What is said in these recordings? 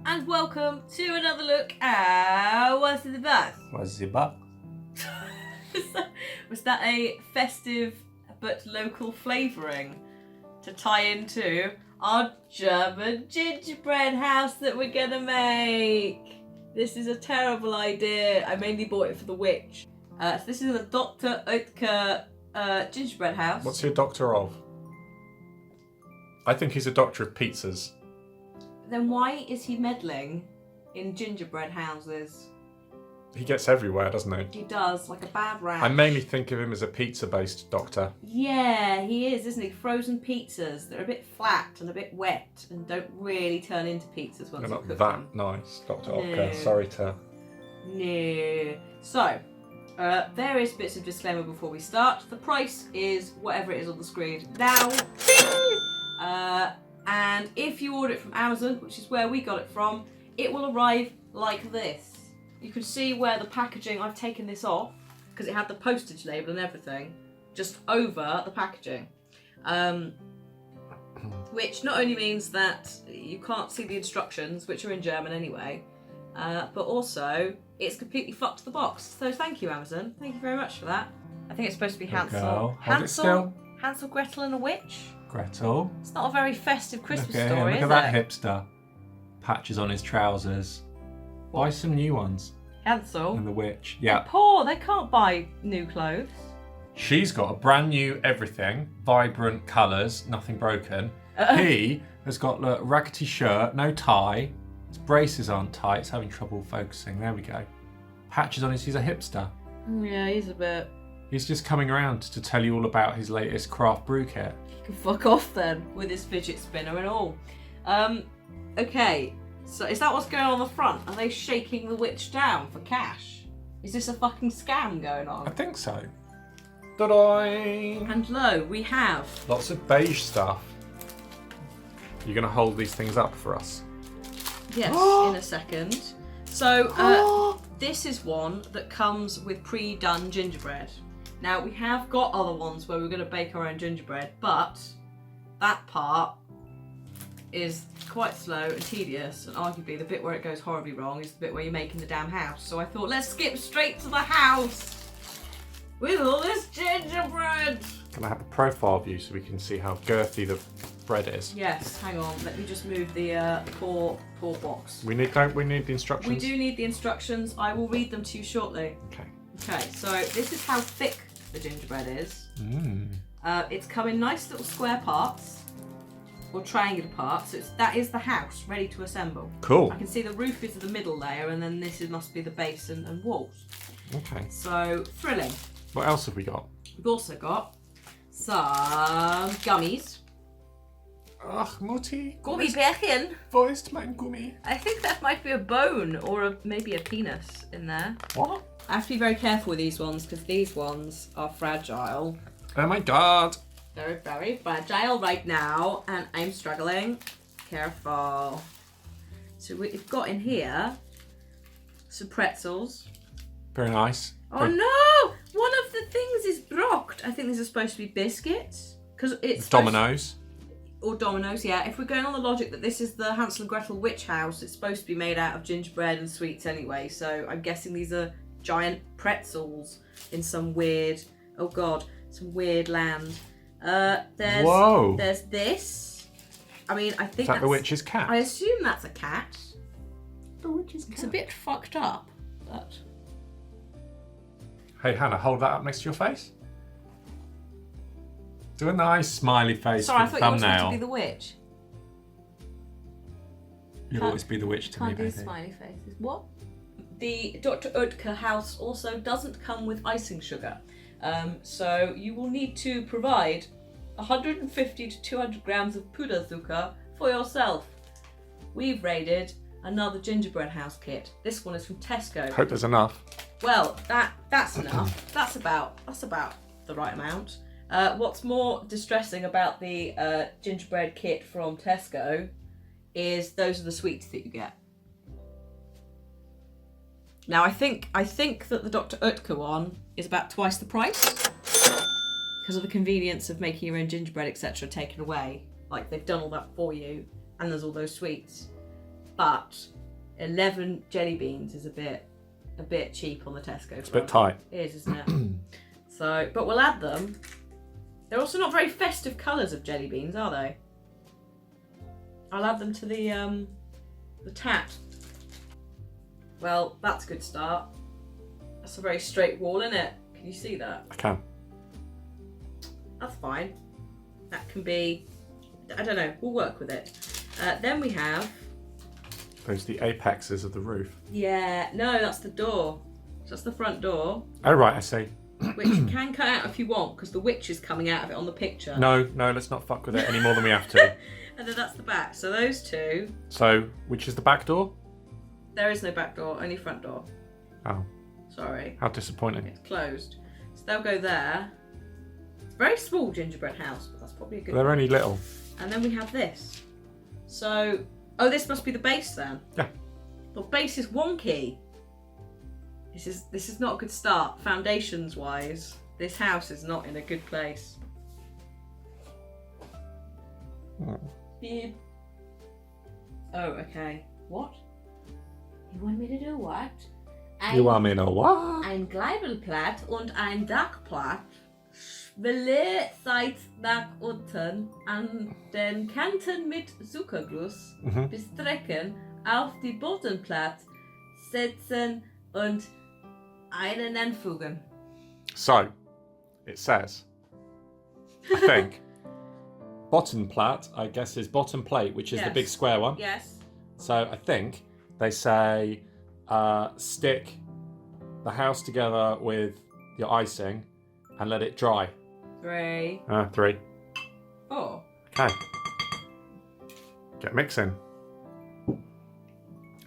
and welcome to another look at What's in the Box. What's the box? Was that a festive but local flavouring to tie into our German gingerbread house that we're gonna make? This is a terrible idea. I mainly bought it for the witch. So this is the Dr. Oetker gingerbread house. What's he a doctor of? I think he's a doctor of pizzas. Then why is he meddling in gingerbread houses? He gets everywhere, doesn't he? He does, like a bad rat. I mainly think of him as a pizza-based doctor. Yeah, he is, isn't he? Frozen pizzas that are a bit flat and a bit wet and don't really turn into pizzas once They're you not cook that them. nice, Dr. No. Oetker. Sorry to... No. So, various bits of disclaimer before we start. The price is whatever it is on the screen now. And if you order it from Amazon, which is where we got it from, it will arrive like this. You can see where the packaging, I've taken this off because it had the postage label and everything just over the packaging. Which not only means that you can't see the instructions, which are in German anyway, but also it's completely fucked the box. So thank you, Amazon. Thank you very much for that. I think it's supposed to be Hansel. Hold it still. Hansel, Gretel and a witch. Gretel. It's not a very festive Christmas Look at story, him. is Look at that it? hipster. Patches on his trousers. Buy some new ones. Hansel. And the witch. They're Yeah. poor. They can't buy new clothes. She's got a brand new everything. Vibrant colours. Nothing broken. He has got a raggedy shirt. No tie. His braces aren't tight. He's having trouble focusing. There we go. Patches on his... He's a hipster. Yeah, he's a bit... He's just coming around to tell you all about his latest craft brew kit. He can fuck off then, with his fidget spinner and all. Okay, so is that what's going on the front? Are they shaking the witch down for cash? Is this a fucking scam going I on? think so. Ta-da! And lo, we have... Lots of beige stuff. You're going to hold these things up for us? Yes, in a second. So, this is one that comes with pre-done gingerbread. Now, we have got other ones where we're going to bake our own gingerbread, but that part is quite slow and tedious, and arguably the bit where it goes horribly wrong is the bit where you're making the damn house. So I thought, let's skip straight to the house with all this gingerbread. Can I have a profile view so we can see how girthy the bread is? Yes, hang on. Let me just move the poor box. Don't we need the instructions? We do need the instructions. I will read them to you shortly. Okay. Okay, so this is how thick the gingerbread is. Mm. It's come in nice little square parts, or triangular parts. So that is the house ready to assemble. Cool. I can see the roof is the middle layer, and then must be the base and walls. Okay. So thrilling. What else have we got? We've also got some gummies. Ach, Mutti. Gummibärchen. Wo ist mein Gummi? I think that might be a bone or maybe a penis in there. What? I have to be very careful with these ones because these ones are fragile. Oh my god. They're very fragile right now, and I'm struggling. Careful. So we've got in here some pretzels. Very nice. Oh no! One of the things is blocked. I think these are supposed to be biscuits because it's Dominoes. or Dominoes, yeah. If we're going on the logic that this is the Hansel and Gretel witch house, it's supposed to be made out of gingerbread and sweets anyway. So I'm guessing these are giant pretzels in some weird, oh god, some weird land. Whoa. There's this. I mean, I think Is that the witch's cat? I assume that's a cat. The witch's cat. It's a bit fucked up, but Hey, Hannah, hold that up next to your face. Do a nice smiley face sorry, I for thought the you wanted to thumbnail. be the witch. You'll always be the witch to me, Can't do baby. smiley faces. What? The Dr. Oetker house also doesn't come with icing sugar. So you will need to provide 150 to 200 grams of Puderzucker for yourself. We've raided another gingerbread house kit. This one is from Tesco. Hope there's enough. Well, that's enough. That's about the right amount. What's more distressing about the gingerbread kit from Tesco is those are the sweets that you get. Now I think that the Dr. Oetker one is about twice the price because of the convenience of making your own gingerbread, etc., taken away. Like they've done all that for you, and there's all those sweets. but 11 jelly beans is a bit cheap on the Tesco. It's a bit tight. It is, isn't it? So, but we'll add them. They're also not very festive colours of jelly beans, are they? I'll add them to the tat. Well, that's a good start. That's a very straight wall, isn't it? Can you see that? I can. That's fine. That can be, I don't know, we'll work with it. Then we have... Those are the apexes of the roof. Yeah, no, that's the door. So that's the front door. Oh, right, I see. Which you can cut out if you want, because the witch is coming out of it on the picture. No, let's not fuck with it any more than we have to. And then that's the back. So those two. So, which is the back door? There is no back door, only front door. Oh. Sorry. How disappointing. It's closed. So they'll go there. It's a very small gingerbread house, but that's probably a good They're only little. And then we have this. So, oh, this must be the base then? Yeah. Well, base is wonky. This is not a good start, foundations wise. This house is not in a good place. Beep. Oh, okay. What? You want me to do what? You want me to what? Ein Gleibelplatt und ein Dachplatt schwelle seit nach unten an den Kanten mit Zuckerguss bestrecken, auf die Bodenplatte setzen und einen anfügen. So, it says, I think, bottom plat, I guess, is bottom plate, which is the big square one. Yes. So I think they say stick the house together with your icing and let it dry. 3. 3. 4. Okay. Get mixing.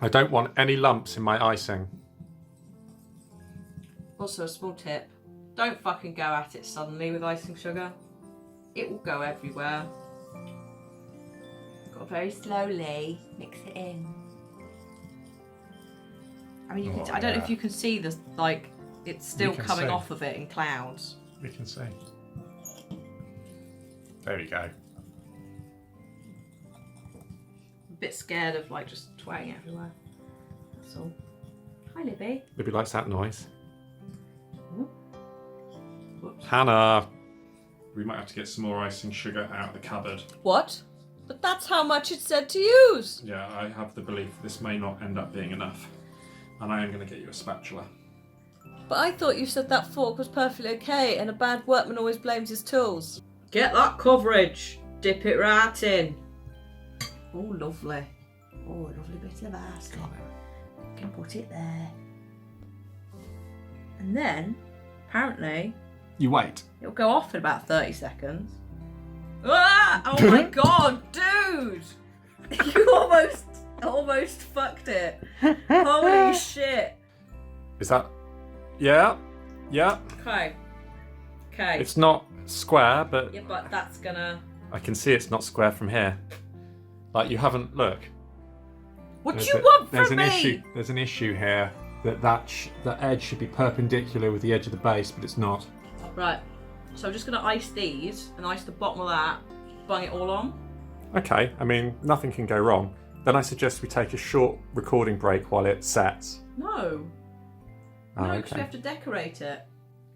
I don't want any lumps in my icing. Also, a small tip. Don't fucking go at it suddenly with icing sugar. It will go everywhere. Got to very slowly mix it in. I mean, you can. I don't know if you can see this. Like, it's still coming off of it in clouds. We can see. There we go. A bit scared of like just twang everywhere. That's all. Hi, Libby. Libby likes that noise. Whoops. Hannah, we might have to get some more icing sugar out of the cupboard. What? But that's how much it said to use. Yeah, I have the belief this may not end up being enough. And I am going to get you a spatula. But I thought you said that fork was perfectly okay and a bad workman always blames his tools. Get that coverage. Dip it right in. Oh, lovely. Oh, a lovely bit of icing. Got it. You can put it there. And then, apparently, You wait. it'll go off in about 30 seconds. Ah! Oh my god, dude! You almost fucked it. Holy shit. Is that... Yeah. Yeah. Okay. It's not square, but Yeah, but that's gonna... I can see it's not square from here. Like, you haven't... Look. What do you want There's from an me? issue. There's an issue here that the edge should be perpendicular with the edge of the base, but it's not. Right. So I'm just gonna ice these and ice the bottom of that. Bung it all on. Okay, I mean, nothing can go wrong. Then I suggest we take a short recording break while it sets. No. Oh, No, because okay. we have to decorate it.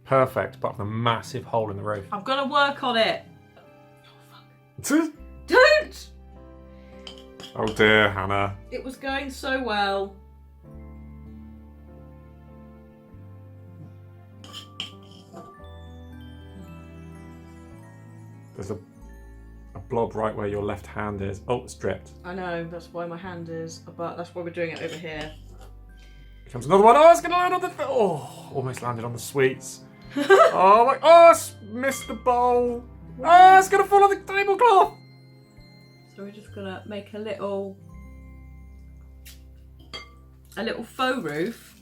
Perfect, apart from a massive hole in the roof. I'm gonna work on it. Oh, fuck. Don't! Oh dear, Hannah. It was going so well. There's a blob right where your left hand is. Oh, it's dripped. I know, that's why my hand is, but that's why we're doing it over here. Here comes another one. Oh, it's gonna land on the... Oh, almost landed on the sweets. Oh, my... Oh, missed the bowl. Oh, it's gonna fall on the tablecloth. So we're just gonna make a little faux roof,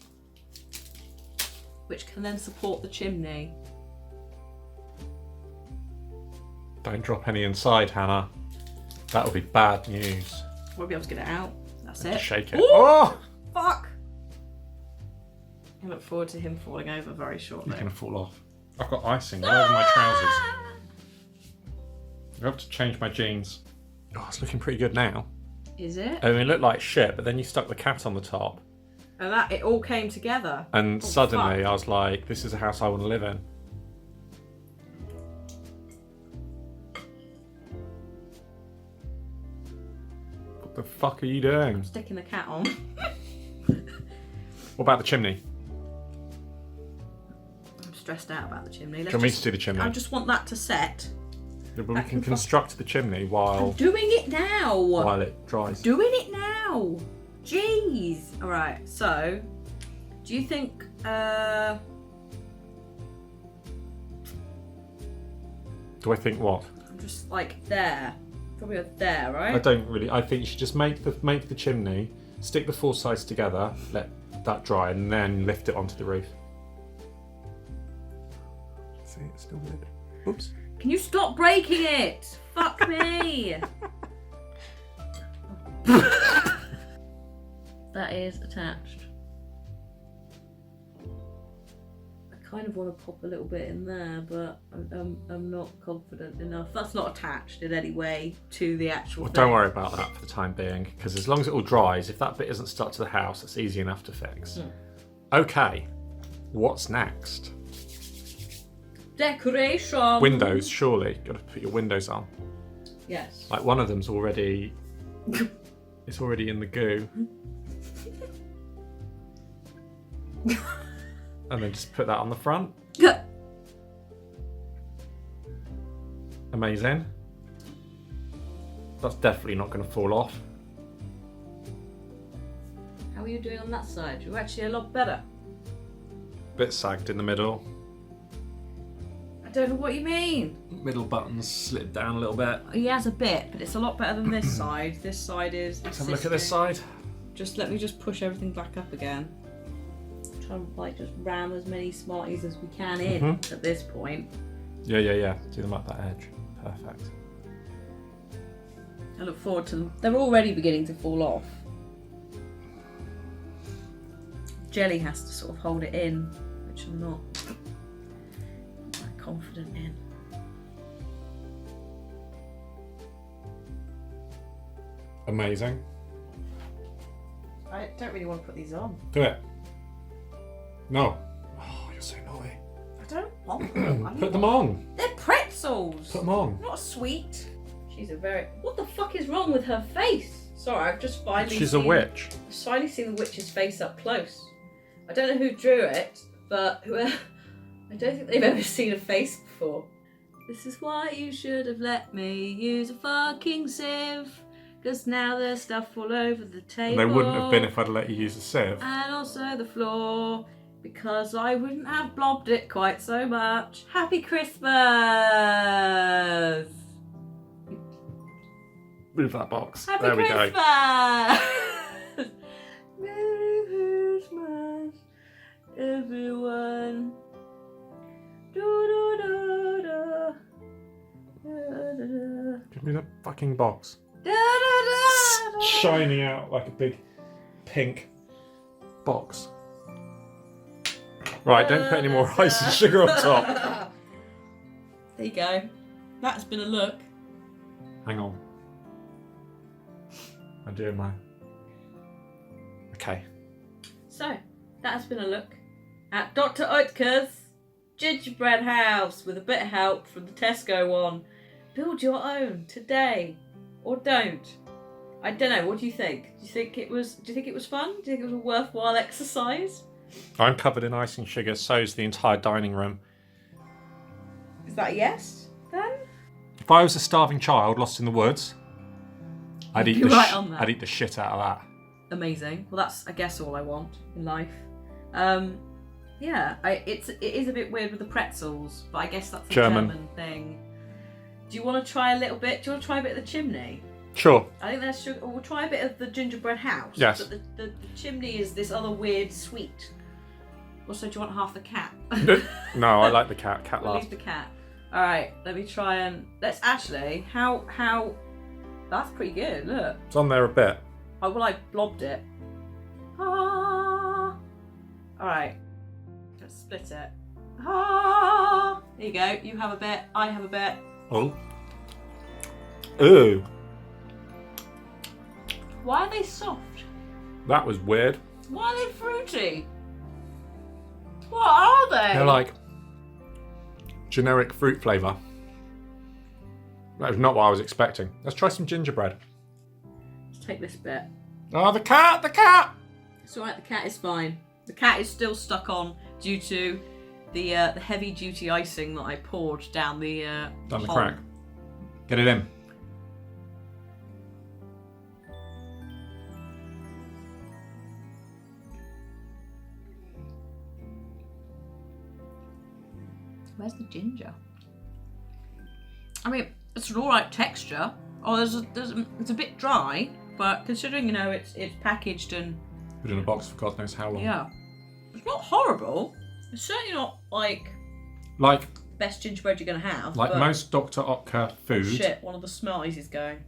which can then support the chimney. Don't drop any inside, Hannah. That would be bad news. We'll be able to get it out. That's it. Shake it. Ooh, Oh! fuck! I look forward to him falling over very shortly. He's gonna fall off. I've got icing all over my trousers. I have to change my jeans. Oh, it's looking pretty good now. Is it? I mean, it looked like shit, but then you stuck the cat on the top. And it all came together. And suddenly fuck. I was like, this is a house I want to live in. What the fuck are you doing? Sticking the cat on. What about the chimney? I'm stressed out about the chimney. Can we do the chimney? I just want that to set. Yeah, but we can construct the chimney I'm while doing it now. it dries. Doing it now. Jeez. All right. So, do you think? Do I think what? I'm just like there. Probably there, right? I don't really. I think you should just make the chimney, stick the four sides together, let that dry, and then lift it onto the roof. See, it's still good. Oops. Can you stop breaking it? Fuck me. That is attached. I kind of want to pop a little bit in there, but I'm not confident enough. That's not attached in any way to the actual thing. Don't worry about that for the time being, because as long as it all dries, if that bit isn't stuck to the house, it's easy enough to fix. Okay, what's next? Decoration. Windows, surely. Got to put your windows on. Yes. Like one of them's already. It's already in the goo. And then just put that on the front. Amazing. That's definitely not going to fall off. How are you doing on that side? You're actually a lot better. Bit sagged in the middle. I don't know what you mean. Middle buttons slid down a little bit. He has a bit, but it's a lot better than this side. This side is. Let's have a look at this side. Just let me just push everything back up again. Try and like just ram as many Smarties as we can in at this point. Yeah. Do them up that edge. Perfect. I look forward to them. They're already beginning to fall off. Jelly has to sort of hold it in, which I'm not that confident in. Amazing. I don't really want to put these on. Do it. No. Oh, you're so naughty. I don't want them. Put them on. They're pretzels. Put them on. Not sweet. She's a very. What the fuck is wrong with her face? Sorry, I've just finally. She's a witch. I've finally seen the witch's face up close. I don't know who drew it, but whoever. I don't think they've ever seen a face before. This is why you should have let me use a fucking sieve. Because now there's stuff all over the table. There wouldn't have been if I'd let you use a sieve. And also the floor. Because I wouldn't have blobbed it quite so much. Happy Christmas! Move that box. Happy there we Christmas! go. Merry Christmas, everyone. Do, do, do, do. Da, da, da. Give me that fucking box. Da, da, da, da. Shining out like a big pink box. Right, don't put any more ice and sugar on top. There you go. That's been a look. Hang on. I'm doing my. Okay. So, that has been a look at Dr. Oetker's gingerbread house with a bit of help from the Tesco one. Build your own today, or don't. I don't know. What do you think? Do you think it was fun? Do you think it was a worthwhile exercise? I'm covered in ice and sugar, so's the entire dining room. Is that a yes, then? If I was a starving child lost in the woods, I'd eat I'd eat the shit out of that. Amazing. Well, that's, I guess, all I want in life. Yeah, it is a bit weird with the pretzels, but I guess that's a German thing. Do you want to try a little bit? Do you want to try a bit of the chimney? Sure. I think that's sugar. We'll try a bit of the gingerbread house. Yes. But the chimney is this other weird sweet. Also, do you want half the cat? No, I like the cat. Cat We'll last. leave the cat. All right, let me try and let's actually. How? That's pretty good. Look. It's on there a bit. Oh, well, I blobbed it. Ah. All right. Let's split it. Ah. There you go. You have a bit. I have a bit. Oh. Ooh. Why are they soft? That was weird. Why are they fruity? What are they? They're like generic fruit flavour. That was not what I was expecting. Let's try some gingerbread. Let's take this bit. Oh, the cat! The cat! It's alright, the cat is fine. The cat is still stuck on due to the heavy duty icing that I poured down the Down the hole. crack. Get it in. Where's the ginger? I mean, it's an alright texture. Oh, it's a bit dry, but considering, you know, it's packaged and... Put it in a box for God knows how long. Yeah. It's not horrible. It's certainly not, like, Like best gingerbread you're going to have. but most Dr. Oetker food... Shit, one of the smellies is going.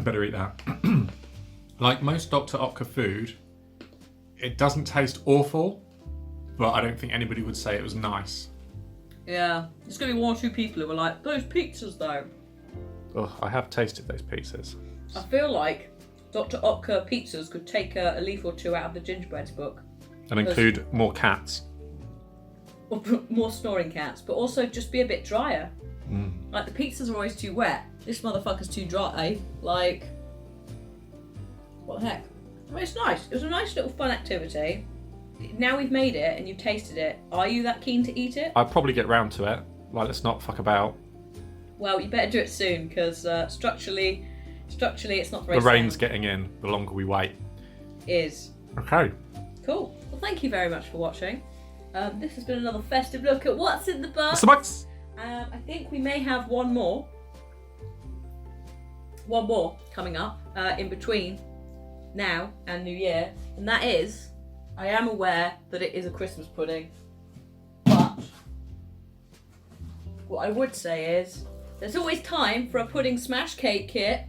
Better eat that. Like most Dr. Oetker food, it doesn't taste awful, but I don't think anybody would say it was nice. Yeah. There's going to be one or two people who are like, those pizzas though. Ugh, I have tasted those pizzas. I feel like Dr. Oetker pizzas could take a leaf or two out of the gingerbread's book. And include more cats. Or more snoring cats, but also just be a bit drier. Like, the pizzas are always too wet. This motherfucker's too dry. Like, what the heck? I mean, it's nice. It was a nice little fun activity. Now we've made it and you've tasted it, are you that keen to eat it? I'd probably get round to it. Like, let's not fuck about. Well, you better do it soon, because structurally it's not very The rain's sound. getting in the longer we wait. Is. Okay. Cool. Well, thank you very much for watching. This has been another festive look at what's in the box. What's the box? I think we may have one more coming up in between now and New Year, and that is, I am aware that it is a Christmas pudding, but what I would say is there's always time for a pudding smash cake kit.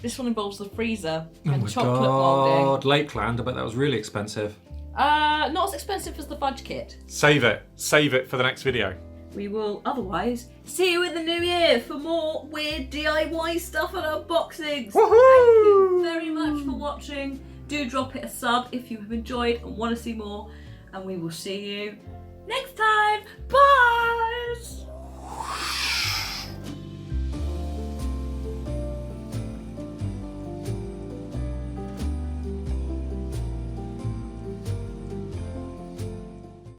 This one involves the freezer and chocolate moulding. Lakeland, I bet that was really expensive. Not as expensive as the fudge kit. Save it for the next video. We will otherwise see you in the new year for more weird DIY stuff and unboxings. Woohoo! Thank you very much for watching. Do drop it a sub if you have enjoyed and want to see more. And we will see you next time. Bye!